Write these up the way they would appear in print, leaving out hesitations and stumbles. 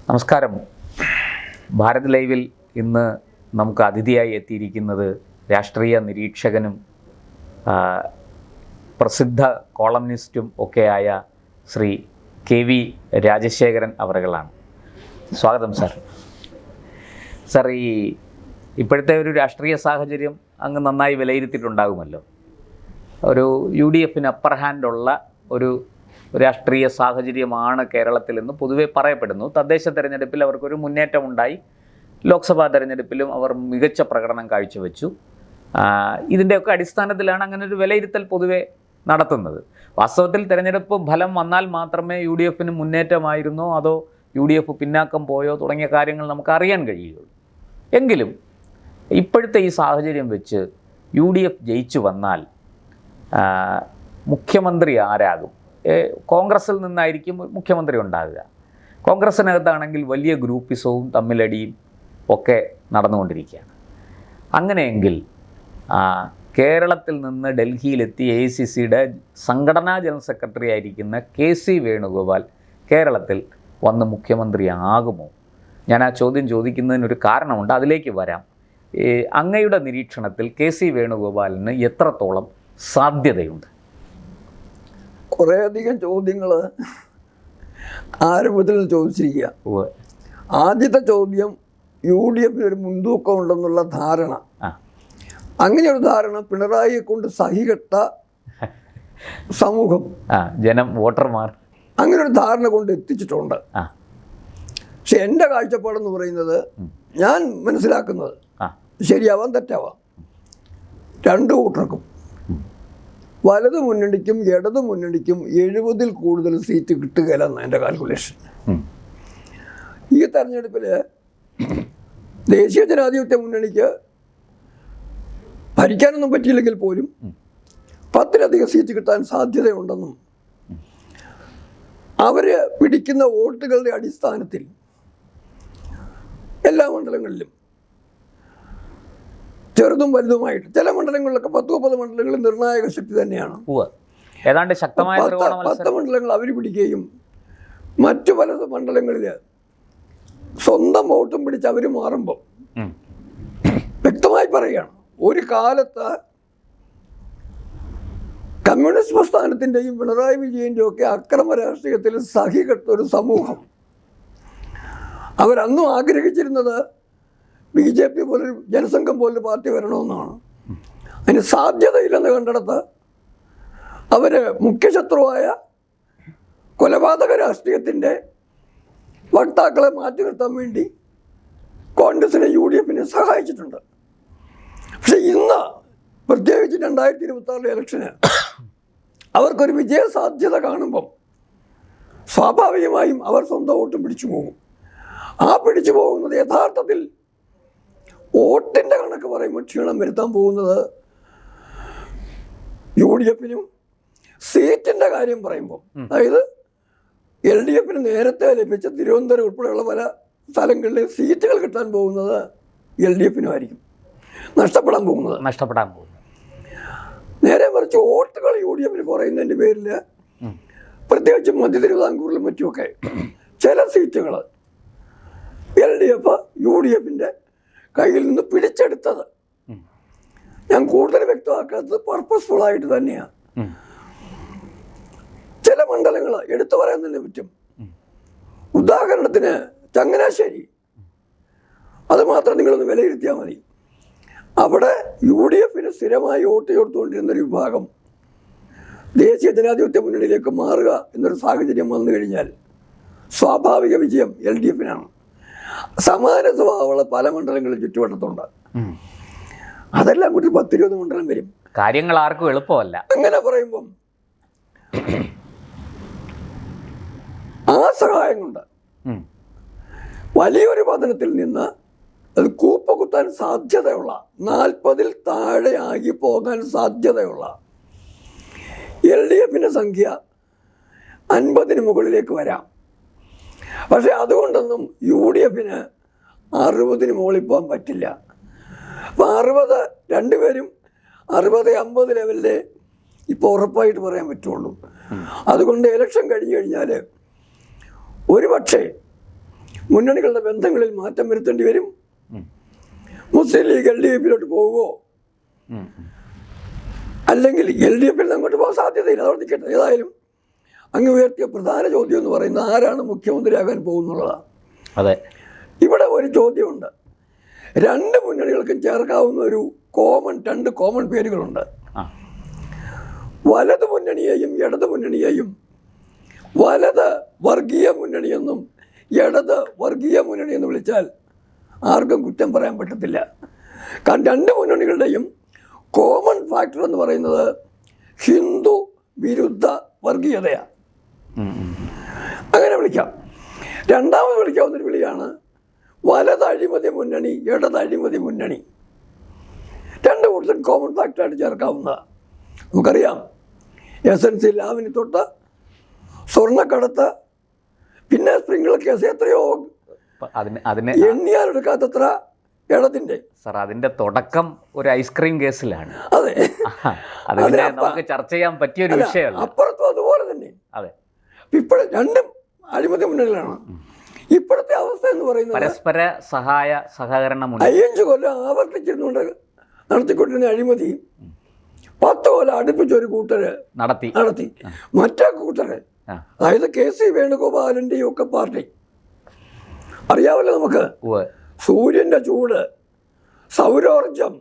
നമസ്കാരം. ഭാരത് ലൈവിൽ ഇന്ന് നമുക്ക് അതിഥിയായി എത്തിയിരിക്കുന്നത് രാഷ്ട്രീയ നിരീക്ഷകനും പ്രസിദ്ധ കോളംനിസ്റ്റും ഒക്കെയായ ശ്രീ KV രാജശേഖരൻ അവറുകളാണ്. സ്വാഗതം സാർ. സാർ, ഇപ്പോഴത്തെ ഒരു രാഷ്ട്രീയ സാഹചര്യം അങ്ങ് നന്നായി വിലയിരുത്തിയിട്ടുണ്ടാകുമല്ലോ. ഒരു UDFന് അപ്പർ ഹാൻഡുള്ള ഒരു രാഷ്ട്രീയ സാഹചര്യമാണ് കേരളത്തിൽ എന്ന് പൊതുവെ പറയപ്പെടുന്നു. തദ്ദേശ തെരഞ്ഞെടുപ്പിൽ അവർക്കൊരു മുന്നേറ്റമുണ്ടായി. ലോക്സഭാ തെരഞ്ഞെടുപ്പിലും അവർ മികച്ച പ്രകടനം കാഴ്ചവെച്ചു. ഇതിൻ്റെയൊക്കെ അടിസ്ഥാനത്തിലാണ് അങ്ങനെ ഒരു വിലയിരുത്തൽ പൊതുവെ നടത്തുന്നത്. വാസ്തവത്തിൽ തെരഞ്ഞെടുപ്പ് ഫലം വന്നാൽ മാത്രമേ UDFന് മുന്നേറ്റമായിരുന്നോ അതോ UDF പിന്നാക്കം പോയോ തുടങ്ങിയ കാര്യങ്ങൾ നമുക്ക് അറിയാൻ കഴിയുകയുള്ളൂ. എങ്കിലും ഇപ്പോഴത്തെ ഈ സാഹചര്യം വെച്ച് UDF ജയിച്ചു വന്നാൽ മുഖ്യമന്ത്രി ആരാകും? കോൺഗ്രസിൽ നിന്നായിരിക്കും മുഖ്യമന്ത്രി ഉണ്ടാകുക. കോൺഗ്രസിനകത്താണെങ്കിൽ വലിയ ഗ്രൂപ്പിസവും തമ്മിലടിയും ഒക്കെ നടന്നുകൊണ്ടിരിക്കുകയാണ്. അങ്ങനെയെങ്കിൽ കേരളത്തിൽ നിന്ന് ഡൽഹിയിലെത്തി AICCയുടെ സംഘടനാ ജനറൽ സെക്രട്ടറി ആയിരിക്കുന്ന KC വേണുഗോപാൽ കേരളത്തിൽ വന്ന് മുഖ്യമന്ത്രി ആകുമോ? ഞാൻ ആ ചോദ്യം ചോദിക്കുന്നതിനൊരു കാരണമുണ്ട്, അതിലേക്ക് വരാം. അങ്ങയുടെ നിരീക്ഷണത്തിൽ KC വേണുഗോപാലിന് എത്രത്തോളം സാധ്യതയുണ്ട്? കുറേയധികം ചോദ്യങ്ങൾ ആരംഭത്തിൽ ചോദിച്ചിരിക്കുക. ആദ്യത്തെ ചോദ്യം UDFന് ഒരു മുൻതൂക്കം ഉണ്ടെന്നുള്ള ധാരണ. അങ്ങനെയൊരു ധാരണ പിണറായിയെ കൊണ്ട് സഹികെട്ട സമൂഹം, ജനം, വോട്ടർമാർ അങ്ങനെയൊരു ധാരണ കൊണ്ട് എത്തിച്ചിട്ടുണ്ട്. പക്ഷെ എൻ്റെ കാഴ്ചപ്പാടെന്ന് പറയുന്നത്, ഞാൻ മനസ്സിലാക്കുന്നത്, ശരിയാവാം തെറ്റാവാം, രണ്ടു കൂട്ടർക്കും, വലത് മുന്നണിക്കും ഇടതു മുന്നണിക്കും 70-ൽ കൂടുതൽ സീറ്റ് കിട്ടുകയില്ലെന്ന് എൻ്റെ കാൽക്കുലേഷൻ. ഈ തെരഞ്ഞെടുപ്പിൽ ദേശീയ ജനാധിപത്യ മുന്നണിക്ക് ഭരിക്കാനൊന്നും പറ്റിയില്ലെങ്കിൽ പോലും 10-ലധികം സീറ്റ് കിട്ടാൻ സാധ്യതയുണ്ടെന്നും അവർ പിടിക്കുന്ന വോട്ടുകളുടെ അടിസ്ഥാനത്തിൽ എല്ലാ മണ്ഡലങ്ങളിലും ചെറുതും വലുതുമായിട്ട് ചില മണ്ഡലങ്ങളിലൊക്കെ 10-30 മണ്ഡലങ്ങളിൽ നിർണായക ശക്തി തന്നെയാണ്. ഏതാണ്ട് ശക്തമായ 10 മണ്ഡലങ്ങൾ അവർ പിടിക്കുകയും മറ്റു പല മണ്ഡലങ്ങളിൽ സ്വന്തം വോട്ടും പിടിച്ച് അവർ മാറുമ്പോൾ വ്യക്തമായി പറയുകയാണ്, ഒരു കാലത്ത് കമ്മ്യൂണിസ്റ്റ് പ്രസ്ഥാനത്തിൻ്റെയും പിണറായി വിജയൻ്റെയും ഒക്കെ അക്രമ രാഷ്ട്രീയത്തിൽ സഹികെട്ടൊരു സമൂഹം അവരന്നും ആഗ്രഹിച്ചിരുന്നത് BJP പോലൊരു ജനസംഘം പോലൊരു പാർട്ടി വരണമെന്നാണ്. അതിന് സാധ്യതയില്ലെന്ന് കണ്ടെടുത്ത് അവർ മുഖ്യശത്രുവായ കൊലപാതക രാഷ്ട്രീയത്തിൻ്റെ വക്താക്കളെ മാറ്റി നിർത്താൻ വേണ്ടി കോൺഗ്രസിനെ UDFനെ സഹായിച്ചിട്ടുണ്ട്. പക്ഷെ ഇന്ന് പ്രത്യേകിച്ച് 2026 ഇലക്ഷന് അവർക്കൊരു വിജയ സാധ്യത കാണുമ്പം സ്വാഭാവികമായും അവർ സ്വന്തം വോട്ടും പിടിച്ചു പോകും. ആ പിടിച്ചു പോകുന്നത് യഥാർത്ഥത്തിൽ വോട്ടിൻ്റെ കണക്ക് പറയുമ്പോൾ ക്ഷീണം വരുത്താൻ പോകുന്നത് UDFനും, സീറ്റിൻ്റെ കാര്യം പറയുമ്പോൾ, അതായത് LDFന് നേരത്തെ ലഭിച്ച തിരുവനന്തപുരം ഉൾപ്പെടെയുള്ള പല സ്ഥലങ്ങളിലെ സീറ്റുകൾ കിട്ടാൻ പോകുന്നത് LDFനും ആയിരിക്കും നഷ്ടപ്പെടാൻ പോകുന്നത്. നേരെ മറിച്ച് വോട്ടുകൾ UDFന് കുറയുന്നതിൻ്റെ പേരിൽ പ്രത്യേകിച്ച് മധ്യ തിരുവിതാംകൂറിലും മറ്റുമൊക്കെ ചില സീറ്റുകൾ LDF UDFൻ്റെ കയ്യിൽ നിന്ന് പിടിച്ചെടുത്തത് ഞാൻ കൂടുതൽ വ്യക്തമാക്കാത്തത് പർപ്പസ്ഫുള്ളായിട്ട് തന്നെയാണ്. ചില മണ്ഡലങ്ങൾ എടുത്തു പറയാൻ തന്നെ പറ്റും. ഉദാഹരണത്തിന് ചങ്ങനാശ്ശേരി, അത് മാത്രം നിങ്ങളൊന്ന് വിലയിരുത്തിയാൽ മതി. അവിടെ UDFന് സ്ഥിരമായി വോട്ട് കൊടുത്തുകൊണ്ടിരുന്നൊരു വിഭാഗം ദേശീയ ജനാധിപത്യ മുന്നണിയിലേക്ക് മാറുക എന്നൊരു സാഹചര്യം വന്നു കഴിഞ്ഞാൽ സ്വാഭാവിക വിജയം LDFനാണ്. സമാന സ്വഭാവമുള്ള പല മണ്ഡലങ്ങളും ചുറ്റുവട്ടത്തുണ്ട്. അതെല്ലാം കൂടി 10-20 മണ്ഡലം വരും. കാര്യങ്ങൾ ആർക്കും എളുപ്പമല്ല. അങ്ങനെ പറയുമ്പം ആ സഹായം കൊണ്ട് വലിയൊരു പതനത്തിൽ നിന്ന് അത് കൂപ്പുകുത്താൻ സാധ്യതയുള്ള 40-ൽ താഴെ ആകി പോകാൻ സാധ്യതയുള്ള LDFൻ്റെ സംഖ്യ 50-ന് മുകളിലേക്ക് വരാം. പക്ഷെ അതുകൊണ്ടൊന്നും UDFന് 60-ന് മുകളിൽ പോകാൻ പറ്റില്ല. അപ്പം 60 രണ്ടുപേരും 60-50 ലെവലിലെ ഇപ്പോൾ ഉറപ്പായിട്ട് പറയാൻ പറ്റുള്ളൂ. അതുകൊണ്ട് ഇലക്ഷൻ കഴിഞ്ഞു കഴിഞ്ഞാൽ ഒരു പക്ഷേ മുന്നണികളുടെ ബന്ധങ്ങളിൽ മാറ്റം വരുത്തേണ്ടി വരും. മുസ്ലിം ലീഗ് LDF-ിലോട്ട് പോവുമോ, അല്ലെങ്കിൽ LDF-ൽ നിന്ന് അങ്ങോട്ട് പോകാൻ സാധ്യതയില്ല. അതോടെ നിൽക്കട്ടെ. ഏതായാലും അങ്ങ് ഉയർത്തിയ പ്രധാന ചോദ്യം എന്ന് പറയുന്നത് ആരാണ് മുഖ്യമന്ത്രിയാകാൻ പോകുന്നുള്ളതാണ്. അതെ, ഇവിടെ ഒരു ചോദ്യമുണ്ട്. രണ്ട് മുന്നണികൾക്കും ചേർക്കാവുന്ന ഒരു രണ്ട് കോമൺ പേരുകളുണ്ട്. വലത് മുന്നണിയെയും ഇടത് മുന്നണിയെയും വലത് വർഗീയ മുന്നണിയെന്നും ഇടത് വർഗീയ മുന്നണി എന്ന് വിളിച്ചാൽ ആർക്കും കുറ്റം പറയാൻ പറ്റത്തില്ല. കാരണം രണ്ട് മുന്നണികളുടെയും കോമൺ ഫാക്ടർ എന്ന് പറയുന്നത് ഹിന്ദു വിരുദ്ധ വർഗീയതയാണ്. അങ്ങനെ വിളിക്കാം. രണ്ടാമത് വിളിക്കാവുന്നൊരു വിളിയാണ് വലത് അഴിമതി മുന്നണി, ഇടത് അഴിമതി മുന്നണി. രണ്ട് കൂട്ടരും കോമൺ ഫാക്ടറായിട്ട് ചേർക്കാവുന്നതാണ്. നമുക്കറിയാം, SNC ലാവിന് തൊട്ട് സ്വർണ്ണക്കടത്ത്, പിന്നെ സ്പ്രിംഗ്ലർ കേസ്, എത്രയോ എണ്ണിയാലെടുക്കാത്തത്ര ഇടതിൻ്റെ. സാർ, അതിന്റെ തുടക്കം ഒരു ഐസ്ക്രീം കേസിലാണ്. അതെ, അതിനെ നമുക്ക് ചർച്ച ചെയ്യാൻ പറ്റിയ ഒരു വിഷയമല്ല. അപ്പുറത്തും അതുപോലെ തന്നെ. അതെ, ഇപ്പോൾ രണ്ടും അഴിമതി മുന്നണികളാണ്. ഇപ്പോഴത്തെ അവസ്ഥ എന്ന് പറയുന്നത് പരസ്പര സഹകരണം 5 കൊല്ലം ആവർത്തിച്ചിരുന്നുകൊണ്ട് നടത്തിക്കൊണ്ടിരുന്ന അഴിമതി 10 കൊല്ലം അടുപ്പിച്ചൊരു കൂട്ടര് നടത്തി. മറ്റേ കൂട്ടര്, അതായത് KC വേണുഗോപാലിൻ്റെയും ഒക്കെ പാർട്ടി, അറിയാമല്ലോ നമുക്ക്, സൂര്യന്റെ ചൂട്, സൗരോർജം,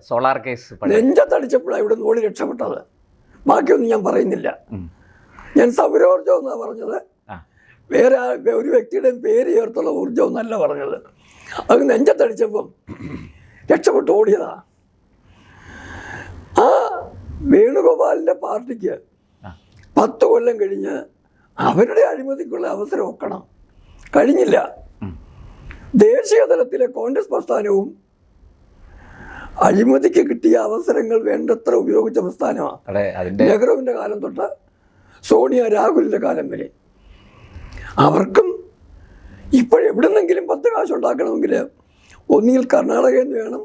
സോളാർ കേസ് നെഞ്ചത്തടിച്ചപ്പോഴാണ് ഇവിടെ നിന്ന് ഓടി രക്ഷപ്പെട്ടത്. ബാക്കിയൊന്നും ഞാൻ പറയുന്നില്ല. ഞാൻ സൗരോർജം എന്നാണ് പറഞ്ഞത്, വേറെ ഒരു വ്യക്തിയുടെയും പേര് ചേർത്തുള്ള ഊർജ്ജം എന്നല്ല പറഞ്ഞത്. അത് നെഞ്ചത്തടിച്ചപ്പം രക്ഷപ്പെട്ട് ഓടിയതാ. ആ വേണുഗോപാലിൻ്റെ പാർട്ടിക്ക് 10 കൊല്ലം കഴിഞ്ഞ് അവരുടെ അഴിമതിക്കുള്ള അവസരം ഒക്കണം. കഴിഞ്ഞില്ല. ദേശീയ തലത്തിലെ കോൺഗ്രസ് പ്രസ്ഥാനവും അഴിമതിക്ക് കിട്ടിയ അവസരങ്ങൾ വേണ്ടത്ര ഉപയോഗിച്ച പ്രസ്ഥാനമാണ്. നെഹ്റുവിൻ്റെ കാലം തൊട്ട് സോണിയ രാഹുലിൻ്റെ കാലം വരെ. അവർക്കും ഇപ്പോഴെവിടുന്നെങ്കിലും 10 കാശ് ഉണ്ടാക്കണമെങ്കിൽ ഒന്നുകിൽ കർണാടകയിൽ നിന്ന് വേണം,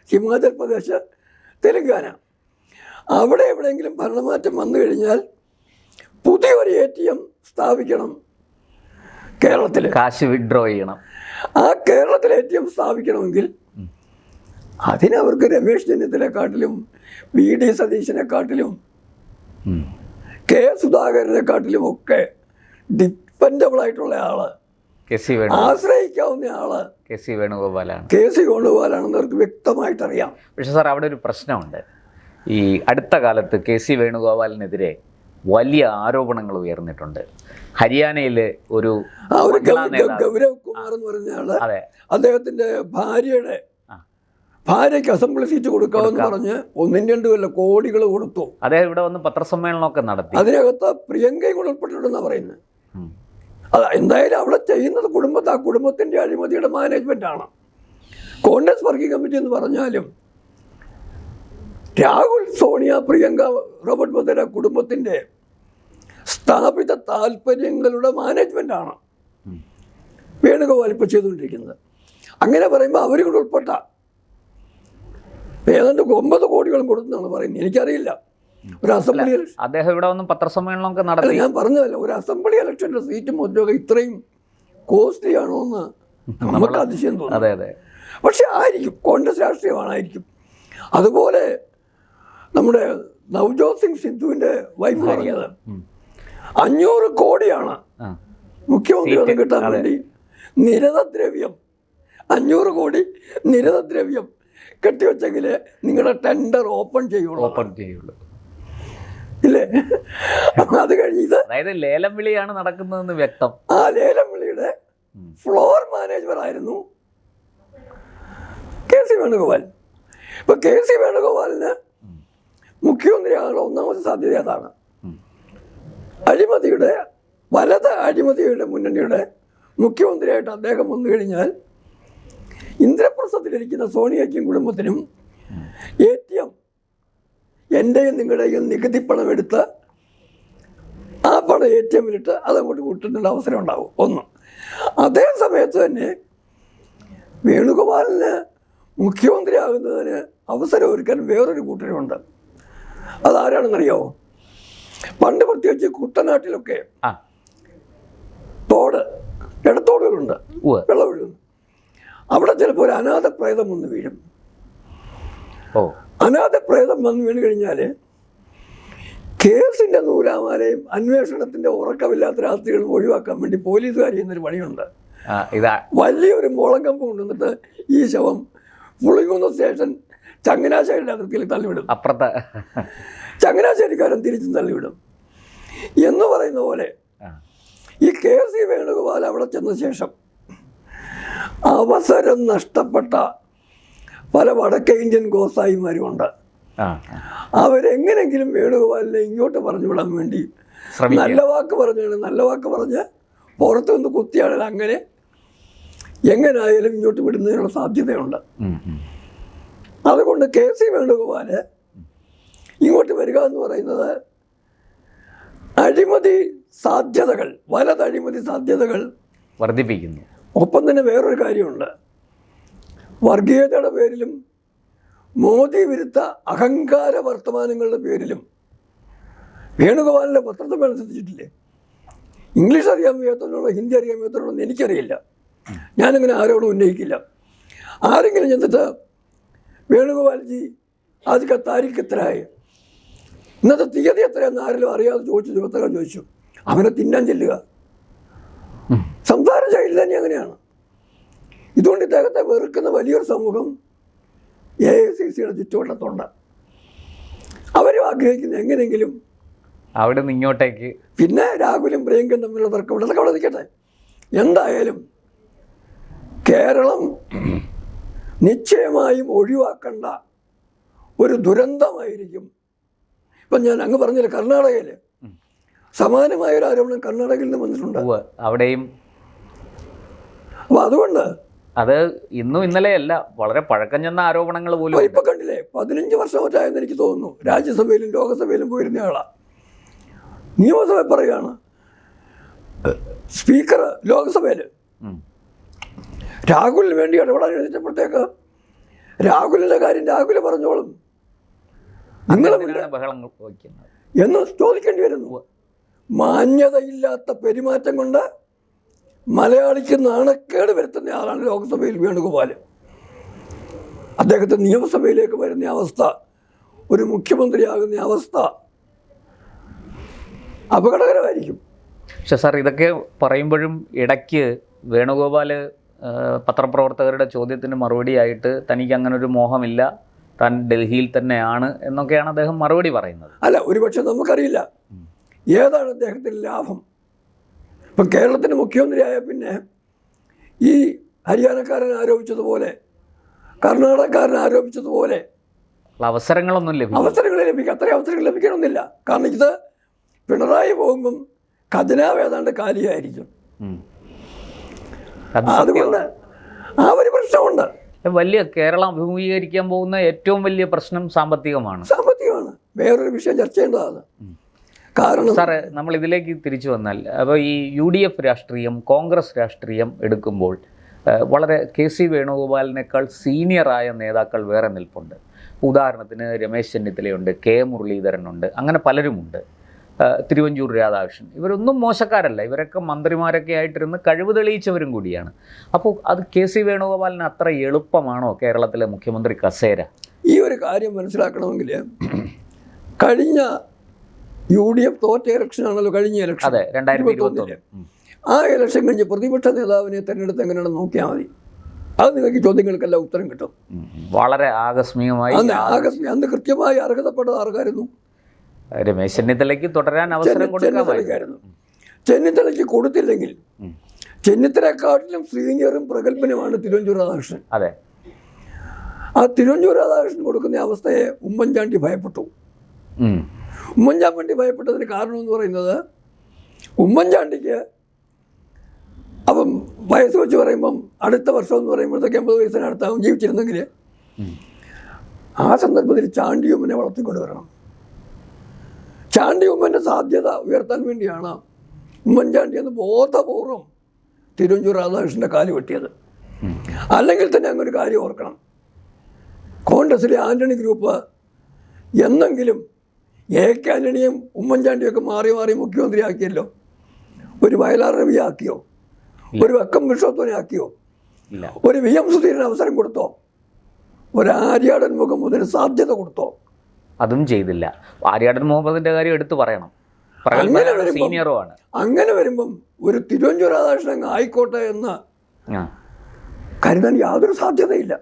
ഹിമാചൽ പ്രദേശ്, തെലുങ്കാന. അവിടെ എവിടെയെങ്കിലും ഭരണമാറ്റം വന്നു കഴിഞ്ഞാൽ പുതിയൊരു ATM സ്ഥാപിക്കണം കേരളത്തിൽ. കാശ് വിഡ്രോ ചെയ്യണം. ആ കേരളത്തിൽ ATM സ്ഥാപിക്കണമെങ്കിൽ അതിനവർക്ക് രമേശ് ചെന്നിത്തലയെക്കാട്ടിലും VD സതീശനെക്കാട്ടിലും K സുധാകരനെക്കാട്ടിലും ഒക്കെ ഡിപ്പെൻഡബിൾ ആയിട്ടുള്ള ആള്, ആശ്രയിക്കാവുന്ന ആള് KC വേണുഗോപാലാണ്. KC വേണുഗോപാലാണെന്ന് അവർക്ക് വ്യക്തമായിട്ടറിയാം. പക്ഷെ സാർ, അവിടെ ഒരു പ്രശ്നമുണ്ട്. ഈ അടുത്ത കാലത്ത് KC വേണുഗോപാലിനെതിരെ വലിയ ആരോപണങ്ങൾ ഉയർന്നിട്ടുണ്ട്. ഹരിയാനയിൽ ഒരു ഗൗരവ് കുമാർ എന്ന് പറഞ്ഞ ആള് അദ്ദേഹത്തിന്റെ ഭാര്യയ്ക്ക് അസംബ്ലി സീറ്റ് കൊടുക്കാമെന്ന് പറഞ്ഞ് 1-2 കൊല്ലം കോടികൾ കൊടുത്തു. അദ്ദേഹം ഇവിടെ വന്ന് പത്രസമ്മേളനമൊക്കെ നടത്തി. അതിനകത്ത് പ്രിയങ്കയും കൂടെ ഉൾപ്പെട്ടിട്ടുണ്ടെന്നാണ് പറയുന്നത്. എന്തായാലും അവിടെ ചെയ്യുന്നത് ആ കുടുംബത്തിന്റെ അഴിമതിയുടെ മാനേജ്മെന്റ് ആണ്. കോൺഗ്രസ് വർക്കിംഗ് കമ്മിറ്റി എന്ന് പറഞ്ഞാലും രാഹുൽ, സോണിയ, പ്രിയങ്ക, റോബർട്ട് വധേര കുടുംബത്തിന്റെ സ്ഥാപിത താല്പര്യങ്ങളുടെ മാനേജ്മെന്റാണ് വേണുഗോപാൽ ഇപ്പോൾ ചെയ്തുകൊണ്ടിരിക്കുന്നത്. അങ്ങനെ പറയുമ്പോൾ അവർ കൂടെ ഉൾപ്പെട്ട ഏതാണ്ട് 9 കോടികളും കൊടുത്തെന്നാണ് പറയുന്നത്. എനിക്കറിയില്ല. ഒരു അസംബ്ലി അദ്ദേഹം ഇവിടെ വന്ന് പത്രസമ്മേളനമൊക്കെ നടത്തി. ഞാൻ പറഞ്ഞതല്ല, ഒരു അസംബ്ലി ഇലക്ഷൻ്റെ സീറ്റും ഉദ്യോഗം ഇത്രയും കോസ്റ്റ്ലി ആണോ എന്ന് നമുക്ക് അതിശയം തോന്നുന്നു. പക്ഷെ ആയിരിക്കും, കോൺഗ്രസ് രാഷ്ട്രീയമാണായിരിക്കും. അതുപോലെ നമ്മുടെ നവ്ജോത് സിംഗ് സിദ്ധുവിൻ്റെ വൈഫ് പറഞ്ഞത് 500 കോടിയാണ് മുഖ്യമന്ത്രി കിട്ടാൻ വേണ്ടി നിരതദ്രവ്യം, 500 കോടി നിരതദ്രവ്യം കെട്ടിവെച്ചെങ്കിൽ നിങ്ങളുടെ ടെൻഡർ ഓപ്പൺ ചെയ്യുള്ളൂ ഇല്ലേ? അത് കഴിഞ്ഞത് ലേലം വിളിയാണ് നടക്കുന്നതെന്ന് വ്യക്തം. ആ ലേലം വിളിയുടെ ഫ്ലോർ മാനേജർ ആയിരുന്നു KC വേണുഗോപാൽ. ഇപ്പൊ KC വേണുഗോപാലിന് മുഖ്യമന്ത്രിയാകാനുള്ള ഒന്നാമത്തെ സാധ്യത അതാണ്. അഴിമതിയുടെ വലത് അഴിമതിയുടെ മുന്നണിയുടെ മുഖ്യമന്ത്രിയായിട്ട് അദ്ദേഹം വന്നു കഴിഞ്ഞാൽ ഇന്ദ്രപ്രസ്ഥത്തിലിരിക്കുന്ന സോണിയയ്ക്കും കുടുംബത്തിനും ATM, എൻ്റെയും നിങ്ങളുടെയും നികുതി പണം എടുത്ത് ആ പണം ATM-ലിട്ട് അതങ്ങോട്ട് കൂട്ടുന്നതിനുള്ള അവസരം ഉണ്ടാവും. ഒന്ന്. അതേ സമയത്ത് തന്നെ വേണുഗോപാലിന് മുഖ്യമന്ത്രിയാകുന്നതിന് അവസരം ഒരുക്കാൻ വേറൊരു കൂട്ടരുമുണ്ട്. അതാരാണെന്നറിയാമോ? പണ്ട് പ്രത്യേകിച്ച് കുട്ടനാട്ടിലൊക്കെ തോട് ഇടത്തോടുകളുണ്ട്, ഉവ്വ്. വെള്ളം ഒഴുകുന്നു. അവിടെ ചിലപ്പോൾ ഒരു അനാഥ പ്രേതം വന്ന് വീഴും. ഓ അനാഥ പ്രേതം വന്ന് വീണ് കഴിഞ്ഞാൽ കേസിൻ്റെ നൂലാമാലയും അന്വേഷണത്തിൻ്റെ ഉറക്കമില്ലാത്ത രാത്രികളും ഒഴിവാക്കാൻ വേണ്ടി പോലീസുകാർ ചെയ്യുന്നൊരു പണിയുണ്ട്. ഇതാ വലിയൊരു മുളങ്കമ്പ് കൊണ്ടുവന്നിട്ട് ഈ ശവം പുളിങ്കുന്ന് സ്റ്റേഷൻ ചങ്ങനാശ്ശേരിയുടെ അതിർത്തിയിൽ തള്ളിവിടും. അപ്പുറത്തെ ചങ്ങനാശ്ശേരിക്കാരൻ തിരിച്ചും തള്ളിവിടും എന്ന് പറയുന്ന പോലെ ഈ KC വേണുഗോപാൽ അവിടെ ചെന്ന ശേഷം അവസരം നഷ്ടപ്പെട്ട പല വടക്കേ ഇന്ത്യൻ ഗോസായിമാരുമുണ്ട്. അവരെങ്ങനെങ്കിലും വേണുഗോപാലിനെ ഇങ്ങോട്ട് പറഞ്ഞു വിടാൻ വേണ്ടി നല്ല വാക്ക് പറഞ്ഞ് പുറത്തു നിന്ന് കുത്തിയാണെങ്കിൽ അങ്ങനെ എങ്ങനെയായാലും ഇങ്ങോട്ട് വിടുന്നതിനുള്ള സാധ്യതയുണ്ട്. അതുകൊണ്ട് KC വേണുഗോപാൽ ഇങ്ങോട്ട് വരിക എന്ന് പറയുന്നത് അഴിമതി സാധ്യതകൾ, വലതഴിമതി സാധ്യതകൾ വർദ്ധിപ്പിക്കുന്നു. ഒപ്പം തന്നെ വേറൊരു കാര്യമുണ്ട്. വർഗീയതയുടെ പേരിലും മോദി വിരുദ്ധ അഹങ്കാര വർത്തമാനങ്ങളുടെ പേരിലും വേണുഗോപാലിൻ്റെ പത്രസമ്മേളനം ശ്രദ്ധിച്ചിട്ടില്ലേ? ഇംഗ്ലീഷ് അറിയാൻ വയ്യാത്തവരോടോ ഹിന്ദി അറിയാൻ വയ്യാത്തവരോടോ എനിക്കറിയില്ല, ഞാനിങ്ങനെ ആരോടും ഉന്നയിക്കില്ല. ആരെങ്കിലും ചെന്നിട്ട് വേണുഗോപാൽജി ആദ്യ താരിഖ് എത്രയായി, ഇന്നത്തെ തീയതി എത്രയാണെന്ന് ആരെങ്കിലും അറിയാതെ ചോദിച്ചു അവനെ തിന്നാൻ ചെല്ലുക. സംസാര ശൈലി തന്നെ അങ്ങനെയാണ്. ഇതുകൊണ്ട് ഇദ്ദേഹത്തെ വെറുക്കുന്ന വലിയൊരു സമൂഹം AICCയുടെ ചുറ്റുവട്ടത്തുണ്ട്. അവരും ആഗ്രഹിക്കുന്ന എങ്ങനെയെങ്കിലും അവിടെ നിന്ന് ഇങ്ങോട്ടേക്ക്. പിന്നെ രാഹുലും പ്രിയങ്കയും തമ്മിലുള്ള തർക്കം അതൊക്കെ അവിടെ നിൽക്കട്ടെ. എന്തായാലും കേരളം നിശ്ചയമായും ഒഴിവാക്കേണ്ട ഒരു ദുരന്തമായിരിക്കും. ഇപ്പം ഞാൻ അങ്ങ് പറഞ്ഞില്ല, കർണാടകയിൽ സമാനമായൊരു ആരോപണം കർണാടകയിൽ നിന്ന് വന്നിട്ടുണ്ട്. അവിടെയും അപ്പോൾ അതുകൊണ്ട് അത് ഇന്നും ഇന്നലെയല്ല, വളരെ പഴക്കം ചെന്ന ആരോപണങ്ങൾ പോലും ഇപ്പം കണ്ടില്ലേ, 15 വർഷം മറ്റായെന്ന് എനിക്ക് തോന്നുന്നു. രാജ്യസഭയിലും ലോകസഭയിലും പോയിരുന്ന ആളാണ്. നിയമസഭ പറയുകയാണ്, സ്പീക്കർ ലോകസഭയിൽ രാഹുലിന് വേണ്ടി ഇടപെടാൻ എഴുതിച്ചപ്പോഴത്തേക്ക് രാഹുലിൻ്റെ കാര്യം രാഹുൽ പറഞ്ഞോളും, ബഹളം വയ്ക്കുന്നത് എന്ന് ചോദിക്കേണ്ടി വരുന്നു. മാന്യതയില്ലാത്ത പെരുമാറ്റം കൊണ്ട് മലയാളിക്ക് നാണക്കേട് വരുത്തുന്ന ആളാണ് ലോക്സഭയിൽ വേണുഗോപാൽ. അദ്ദേഹത്തെ നിയമസഭയിലേക്ക് വരുന്ന അവസ്ഥ, ഒരു മുഖ്യമന്ത്രിയാകുന്ന അവസ്ഥ അപകടകരമായിരിക്കും. പക്ഷെ സാർ, ഇതൊക്കെ പറയുമ്പോഴും ഇടയ്ക്ക് വേണുഗോപാൽ പത്രപ്രവർത്തകരുടെ ചോദ്യത്തിന് മറുപടിയായിട്ട് തനിക്ക് അങ്ങനൊരു മോഹമില്ല, താൻ ഡൽഹിയിൽ തന്നെയാണ് എന്നൊക്കെയാണ് അദ്ദേഹം മറുപടി പറയുന്നത്. അല്ല, ഒരുപക്ഷെ നമുക്കറിയില്ല ഏതാണ് അദ്ദേഹത്തിന് ലാഭം. ഇപ്പം കേരളത്തിൻ്റെ മുഖ്യമന്ത്രിയായ പിന്നെ ഈ ഹരിയാനക്കാരൻ ആരോപിച്ചതുപോലെ, കർണാടകക്കാരൻ ആരോപിച്ചതുപോലെ അവസരങ്ങളൊന്നും ലഭിക്കും. അവസരങ്ങൾ ലഭിക്കും, അത്രയും അവസരങ്ങൾ ലഭിക്കണമെന്നില്ല. കാരണം ഇത് പിണറായി പോകുമ്പം ഖജനാവ് ഏതാണ്ട് കാലിയായിരിക്കും. അതുകൊണ്ട് ആ ഒരു പ്രശ്നമുണ്ട്. വലിയ കേരളം അഭിമുഖീകരിക്കാൻ പോകുന്ന ഏറ്റവും വലിയ പ്രശ്നം സാമ്പത്തികമാണ്. വേറൊരു വിഷയം ചർച്ച ചെയ്യേണ്ടതാണ്. കാരണം സാറേ, നമ്മൾ ഇതിലേക്ക് തിരിച്ചു വന്നാൽ, അപ്പോൾ ഈ UDF രാഷ്ട്രീയം, കോൺഗ്രസ് രാഷ്ട്രീയം എടുക്കുമ്പോൾ വളരെ KC വേണുഗോപാലിനേക്കാൾ സീനിയറായ നേതാക്കൾ വേറെ നിൽപ്പുണ്ട്. ഉദാഹരണത്തിന് രമേശ് ചെന്നിത്തലയുണ്ട്, K മുരളീധരനുണ്ട്, അങ്ങനെ പലരുമുണ്ട്, തിരുവഞ്ചൂർ രാധാകൃഷ്ണൻ. ഇവരൊന്നും മോശക്കാരല്ല, ഇവരൊക്കെ മന്ത്രിമാരൊക്കെ ആയിട്ടിരുന്ന് കഴിവ് തെളിയിച്ചവരും കൂടിയാണ്. അപ്പോൾ അത് KC വേണുഗോപാലിന് അത്ര എളുപ്പമാണോ കേരളത്തിലെ മുഖ്യമന്ത്രി കസേര? ഈ ഒരു കാര്യം മനസ്സിലാക്കണമെങ്കിൽ കഴിഞ്ഞ UDF തോറ്റ ഇലക്ഷനാണല്ലോ കഴിഞ്ഞ ഇലക്ഷൻ. അതെ, 2021. ആ ഇലക്ഷൻ കഴിഞ്ഞ് പ്രതിപക്ഷ നേതാവിനെ തിരഞ്ഞെടുത്ത് എങ്ങനെയാണെന്ന് നോക്കിയാൽ മതി. അത് നിങ്ങൾക്ക് ചോദ്യങ്ങൾക്കെല്ലാം ഉത്തരം കിട്ടും. വളരെ ആകസ്മികമായി. അന്ന് കൃത്യമായി അർഹതപ്പെട്ട ആർക്കായിരുന്നു? രമേശ് ചെന്നിത്തലയ്ക്ക് തുടരാൻ അവസരം കൊടുക്കാമായിരുന്നു. ചെന്നിത്തലയ്ക്ക് കൊടുത്തില്ലെങ്കിൽ ചെന്നിത്തലക്കാട്ടിലും സീനിയറും പ്രഗത്ഭനുമാണ് തിരുവഞ്ചൂർ രാധാകൃഷ്ണൻ. അതെ, ആ തിരുവഞ്ചൂർ രാധാകൃഷ്ണൻ കൊടുക്കുന്ന അവസ്ഥയെ ഉമ്മൻചാണ്ടി ഭയപ്പെട്ടു. ഉമ്മൻചാണ്ടി ഭയപ്പെട്ടതിന് കാരണം എന്ന് പറയുന്നത്, ഉമ്മൻചാണ്ടിക്ക് അപ്പം വയസ്സ് വെച്ച് പറയുമ്പം അടുത്ത വർഷം എന്ന് പറയുമ്പോഴത്തേക്ക് 80 വയസ്സിനടുത്താവും ജീവിച്ചിരുന്നെങ്കിൽ ആ സന്ദർഭത്തിൽ ചാണ്ടി ഉമ്മനെ വളർത്തിക്കൊണ്ട് വരണം. ചാണ്ടി ഉമ്മൻ്റെ സാധ്യത ഉയർത്താൻ വേണ്ടിയാണ് ഉമ്മൻചാണ്ടി എന്ന് ബോധപൂർവം തിരുവഞ്ചൂർ രാധാകൃഷ്ണൻ്റെ കാല് വെട്ടിയത്. അല്ലെങ്കിൽ തന്നെ അങ്ങൊരു കാര്യം ഓർക്കണം, കോൺഗ്രസിലെ ആന്റണി ഗ്രൂപ്പ് എന്നെങ്കിലും AK ആന്റണിയും ഉമ്മൻചാണ്ടിയൊക്കെ മാറി മാറി മുഖ്യമന്ത്രിയാക്കിയല്ലോ. ഒരു വയലാർ രവി ആക്കിയോ, ഒരു വക്കം വിശ്വത്വനെ ആക്കിയോ? ഇല്ല. ഒരു വി എം സുധീരന് അവസരം കൊടുത്തോ? ഒരു ആര്യാടൻ മുഹമ്മദിന് സാധ്യത കൊടുത്തോ? അതും ചെയ്തില്ല. ആര്യാടൻ മുഹമ്മദിന്റെ കാര്യം എടുത്തു പറയണം. സീനിയറുമാണ്. അങ്ങനെ വരുമ്പം ഒരു തിരുവഞ്ചൂർ രാധാകൃഷ്ണൻ ആയിക്കോട്ടെ എന്ന് കരുതാൻ യാതൊരു സാധ്യതയില്ല.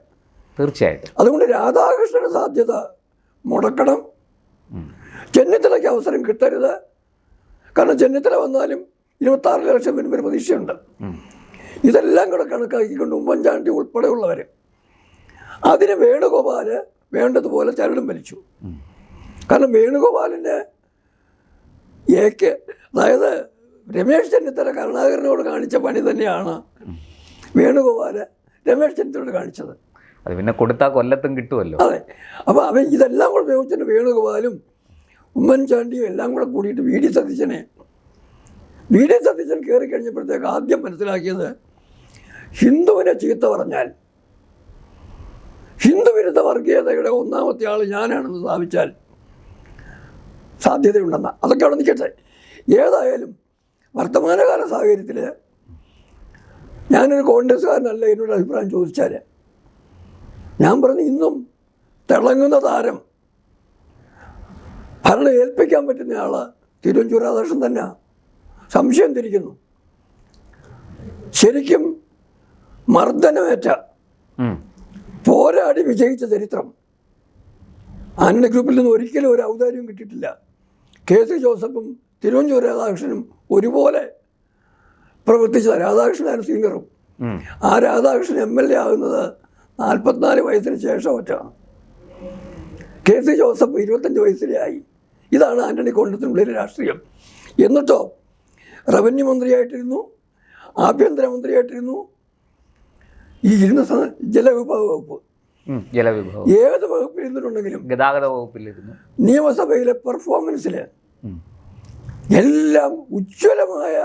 തീർച്ചയായിട്ടും. അതുകൊണ്ട് രാധാകൃഷ്ണന് സാധ്യത മുടക്കണം. ചെന്നിത്തലയ്ക്ക് അവസരം കിട്ടരുത്. കാരണം ചെന്നിത്തല വന്നാലും 26 ലക്ഷം വരുമ്പോൾ പ്രതീക്ഷയുണ്ട്. ഇതെല്ലാം കൂടെ കണക്കാക്കിക്കൊണ്ട് ഉമ്മൻചാണ്ടി ഉൾപ്പെടെയുള്ളവർ അതിന് വേണുഗോപാല് വേണ്ടതുപോലെ ചരടും വലിച്ചു. കാരണം വേണുഗോപാലിൻ്റെ അതായത് രമേശ് ചെന്നിത്തല കരുണാകരനോട് കാണിച്ച പണി തന്നെയാണ് വേണുഗോപാല് രമേശ് ചെന്നിത്തലയോട് കാണിച്ചത്. അത് പിന്നെ കൊടുത്താൽ കൊല്ലത്തും കിട്ടുമല്ലോ. അതെ. അപ്പോൾ അവൻ ഇതെല്ലാം കൂടെ ഉപയോഗിച്ചിട്ട് വേണുഗോപാലും ഉമ്മൻചാണ്ടിയും എല്ലാം കൂടെ കൂടിയിട്ട് വി ഡി സതീശൻ കയറി കഴിഞ്ഞപ്പോഴത്തേക്ക് ആദ്യം മനസ്സിലാക്കിയത് ഹിന്ദുവിനെ ചീത്ത പറഞ്ഞാൽ ഹിന്ദു വിരുദ്ധ വർഗീയതയുടെ ഒന്നാമത്തെ ആൾ ഞാനാണെന്ന് സ്ഥാപിച്ചാൽ സാധ്യതയുണ്ടെന്ന. അതൊക്കെ അവിടെ നിൽക്കട്ടെ. ഏതായാലും വർത്തമാനകാല സാഹചര്യത്തിൽ ഞാനൊരു കോൺഗ്രസ്സുകാരനല്ല എന്നോട് അഭിപ്രായം ചോദിച്ചാൽ ഞാൻ പറഞ്ഞു ഇന്നും തിളങ്ങുന്ന താരം ഭരണം ഏൽപ്പിക്കാൻ പറ്റുന്ന ആൾ തിരുവഞ്ചൂർ രാധാകൃഷ്ണൻ തന്നെ. സംശയം തിരിക്കുന്നു. ശരിക്കും മർദ്ദനമേറ്റ പോരാടി വിജയിച്ച ചരിത്രം ആന്റണി ഗ്രൂപ്പിൽ നിന്ന് ഒരിക്കലും ഒരു ഔദാര്യവും കിട്ടിയിട്ടില്ല. KC ജോസഫും തിരുവഞ്ചൂർ രാധാകൃഷ്ണനും ഒരുപോലെ പ്രവർത്തിച്ച രാധാകൃഷ്ണനാണ് സീനിയറും. ആ രാധാകൃഷ്ണൻ MLA ആകുന്നത് 44 വയസ്സിന് ശേഷം ഒറ്റാണ്. KC ജോസഫ് 25 വയസ്സിലേ ആയി. ഇതാണ് ആന്റണി കോൺഗ്രസിനുള്ളിലെ രാഷ്ട്രീയം. എന്നിട്ടോ റവന്യൂ മന്ത്രിയായിട്ടിരുന്നു, ആഭ്യന്തരമന്ത്രിയായിട്ടിരുന്നു, ഈ ഇരുന്ന ജലവിഭവ വകുപ്പ്, ഏത് വകുപ്പിൽ ഇരുന്നിട്ടുണ്ടെങ്കിലും ഗതാഗത വകുപ്പിലിരുന്നു, നിയമസഭയിലെ പെർഫോമൻസിൽ എല്ലാം ഉജ്ജ്വലമായ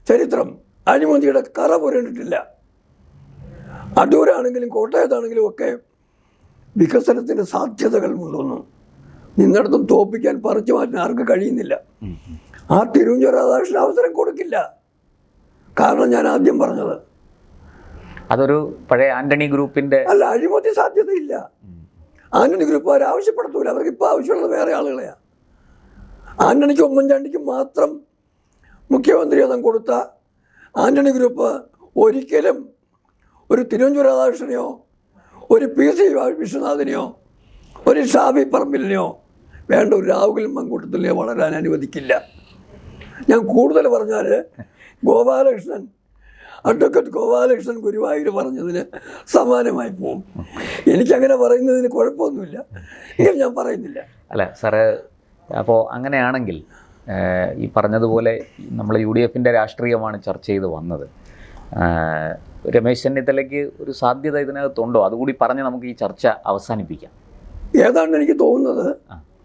ചരിത്രം. അഴിമതിയുടെ കറ പുരണ്ടിട്ടില്ല. അടൂരാണെങ്കിലും കോട്ടയത്താണെങ്കിലും ഒക്കെ വികസനത്തിൻ്റെ സാധ്യതകൾ കൊണ്ടുവന്നു. നിന്നിടത്തും തോപ്പിക്കാൻ പറിച്ചു മാറ്റാൻ ആർക്കും കഴിയുന്നില്ല. ആ തിരുവഞ്ചൂർ രാധാകൃഷ്ണൻ അവസരം കൊടുക്കില്ല. കാരണം ഞാൻ ആദ്യം പറഞ്ഞത് അതൊരു പഴയ ആന്റണി ഗ്രൂപ്പിന്റെ അല്ല, അഴിമതി സാധ്യതയില്ല. ആന്റണി ഗ്രൂപ്പ് അവർ ആവശ്യപ്പെടുത്തൂല. അവർക്ക് ഇപ്പോൾ ആവശ്യമുള്ളത് വേറെ ആളുകളെയാണ്. ആന്റണിക്കും ഉമ്മൻചാണ്ടിക്കും മാത്രം മുഖ്യമന്ത്രി പദം കൊടുത്ത ആന്റണി ഗ്രൂപ്പ് ഒരിക്കലും ഒരു തിരുവഞ്ചൂർ രാധാകൃഷ്ണനെയോ ഒരു PC വിശ്വനാഥനെയോ ഒരു ഷാഫി പറമ്പിലിനെയോ വേണ്ട ഒരു രാഹുൽ മങ്കൂട്ടത്തിനെയോ വളരാൻ അനുവദിക്കില്ല. ഞാൻ കൂടുതൽ പറഞ്ഞാൽ ഗോപാലകൃഷ്ണൻ, അഡ്വക്കേറ്റ് ഗോപാലകൃഷ്ണൻ ഗുരുവായൂർ പറഞ്ഞതിന് സമാനമായി പോകും. എനിക്കങ്ങനെ പറയുന്നതിന് കുഴപ്പമൊന്നുമില്ല. എങ്കിൽ ഞാൻ പറയുന്നില്ല. അല്ല സാറ്, അപ്പോൾ അങ്ങനെയാണെങ്കിൽ ഈ പറഞ്ഞതുപോലെ നമ്മൾ UDFൻ്റെ രാഷ്ട്രീയമാണ് ചർച്ച ചെയ്ത് വന്നത്. രമേശ് ചെന്നിത്തലയ്ക്ക് ഒരു സാധ്യത ഇതിനകത്തുണ്ടോ? അതുകൂടി പറഞ്ഞ് നമുക്ക് ഈ ചർച്ച അവസാനിപ്പിക്കാം. ഏതാണ്ട് എനിക്ക് തോന്നുന്നത്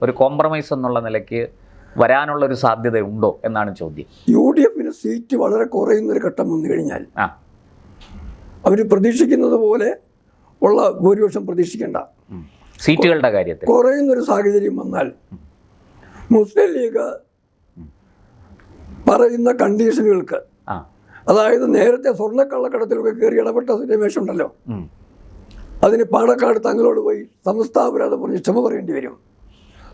ഒരു കോംപ്രമൈസ് എന്നുള്ള നിലയ്ക്ക് വരാനുള്ളൊരു സാധ്യത ഉണ്ടോ എന്നാണ് ചോദ്യം. UDFന് സീറ്റ് വളരെ കുറയുന്നൊരു ഘട്ടം വന്നു കഴിഞ്ഞാൽ അവർ പ്രതീക്ഷിക്കുന്നത് പോലെ ഉള്ള ഭൂരിപക്ഷം പ്രതീക്ഷിക്കേണ്ട. സീറ്റുകളുടെ കാര്യത്തിൽ കുറയുന്നൊരു സാഹചര്യം വന്നാൽ മുസ്ലിം ലീഗ് പറയുന്ന കണ്ടീഷനുകൾക്ക്, അതായത് നേരത്തെ സ്വർണ്ണക്കള്ളക്കടത്തിലൊക്കെ കയറി ഇടപെട്ട രമേശ് ഉണ്ടല്ലോ, അതിന് പാണക്കാട് തങ്ങളോട് പോയി സംസ്ഥാപരാധം പറഞ്ഞ് ക്ഷമ പറയേണ്ടി വരും.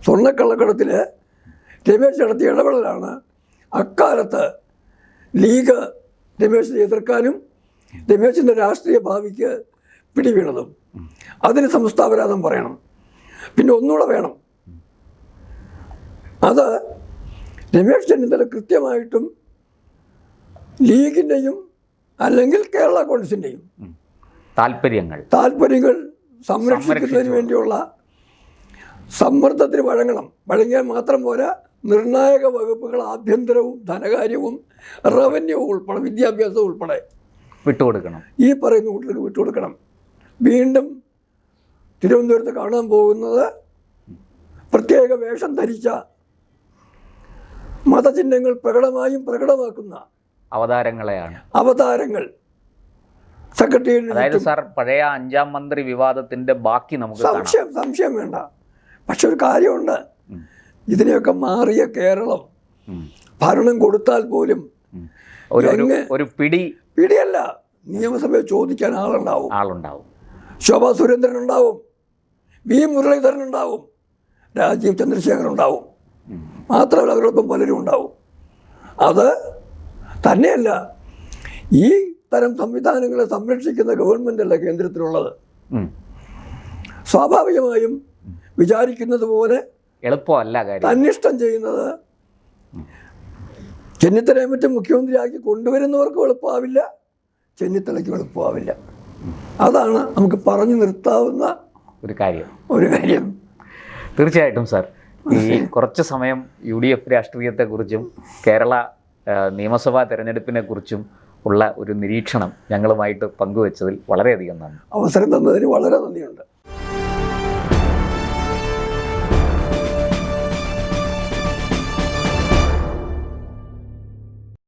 സ്വർണ്ണക്കള്ളക്കടത്തിൽ രമേശ് നടത്തിയ ഇടപെടലാണ് അക്കാലത്ത് ലീഗ് രമേശിനെ എതിർക്കാനും രമേശിൻ്റെ രാഷ്ട്രീയ ഭാവിക്ക് പിടിവീണതും. അതിന് സംസ്ഥാപരാധം പറയണം. പിന്നെ ഒന്നുകൂടെ വേണം, അത് രമേശ് ചെന്നിത്തല കൃത്യമായിട്ടും ലീഗിൻ്റെയും അല്ലെങ്കിൽ കേരള കോൺഗ്രസിൻ്റെയും താല്പര്യങ്ങൾ സംരക്ഷിക്കുന്നതിന് വേണ്ടിയുള്ള സമ്മർദ്ദത്തിന് വഴങ്ങണം. വഴങ്ങിയാൽ മാത്രം പോരാ, നിർണായക വകുപ്പുകൾ ആഭ്യന്തരവും ധനകാര്യവും റവന്യൂ ഉൾപ്പെടെ വിദ്യാഭ്യാസവും ഉൾപ്പെടെ വിട്ടുകൊടുക്കണം. ഈ പറയുന്ന കൂട്ടർക്ക് വിട്ടുകൊടുക്കണം. വീണ്ടും തിരുവനന്തപുരത്ത് കാണാൻ പോകുന്നത് പ്രത്യേക വേഷം ധരിച്ച മതചിഹ്നങ്ങൾ പ്രകടമാക്കുന്ന അവതാരങ്ങൾ സെക്രട്ടേറിയറ്റ്. അതായത് സാർ, പഴയ 5ാം മന്ത്രി വിവാദത്തിന്റെ ബാക്കി നമുക്ക് സംശയം വേണ്ട. പക്ഷെ ഒരു കാര്യമുണ്ട്, ഇതിനെയൊക്കെ മാറിയ കേരളം ഭരണം കൊടുത്താൽ പോലും ഒരു പിടിയല്ല, നിയമസഭയിൽ ചോദിക്കാൻ ആളുണ്ടാവും. ശോഭാ സുരേന്ദ്രൻ ഉണ്ടാവും, വി മുരളീധരൻ ഉണ്ടാവും, രാജീവ് ചന്ദ്രശേഖർ ഉണ്ടാവും, മാത്രമല്ല അവരോടൊപ്പം പലരും ഉണ്ടാവും. അത് തന്നെയല്ല, ഈ തരം സംവിധാനങ്ങളെ സംരക്ഷിക്കുന്ന ഗവൺമെൻറ്റല്ല കേന്ദ്രത്തിലുള്ളത്. സ്വാഭാവികമായും വിചാരിക്കുന്നത് പോലെ എളുപ്പമല്ല കാര്യം. തന്നിഷ്ടം ചെയ്യുന്നത് ചെന്നിത്തലയെ മറ്റും മുഖ്യമന്ത്രിയാക്കി കൊണ്ടുവരുന്നവർക്കും എളുപ്പമാവില്ല, ചെന്നിത്തലയ്ക്കും എളുപ്പമാവില്ല. അതാണ് നമുക്ക് പറഞ്ഞു നിർത്താവുന്ന ഒരു കാര്യം. തീർച്ചയായിട്ടും സാർ, ഈ കുറച്ച് സമയം UDF രാഷ്ട്രീയത്തെക്കുറിച്ചും കേരള നിയമസഭാ തെരഞ്ഞെടുപ്പിനെ കുറിച്ചും ഉള്ള ഒരു നിരീക്ഷണം ഞങ്ങളുമായിട്ട് പങ്കുവച്ചതിൽ വളരെയധികം നന്ദി. അവസരം തന്നതിന് വളരെ നന്ദിയുണ്ട്.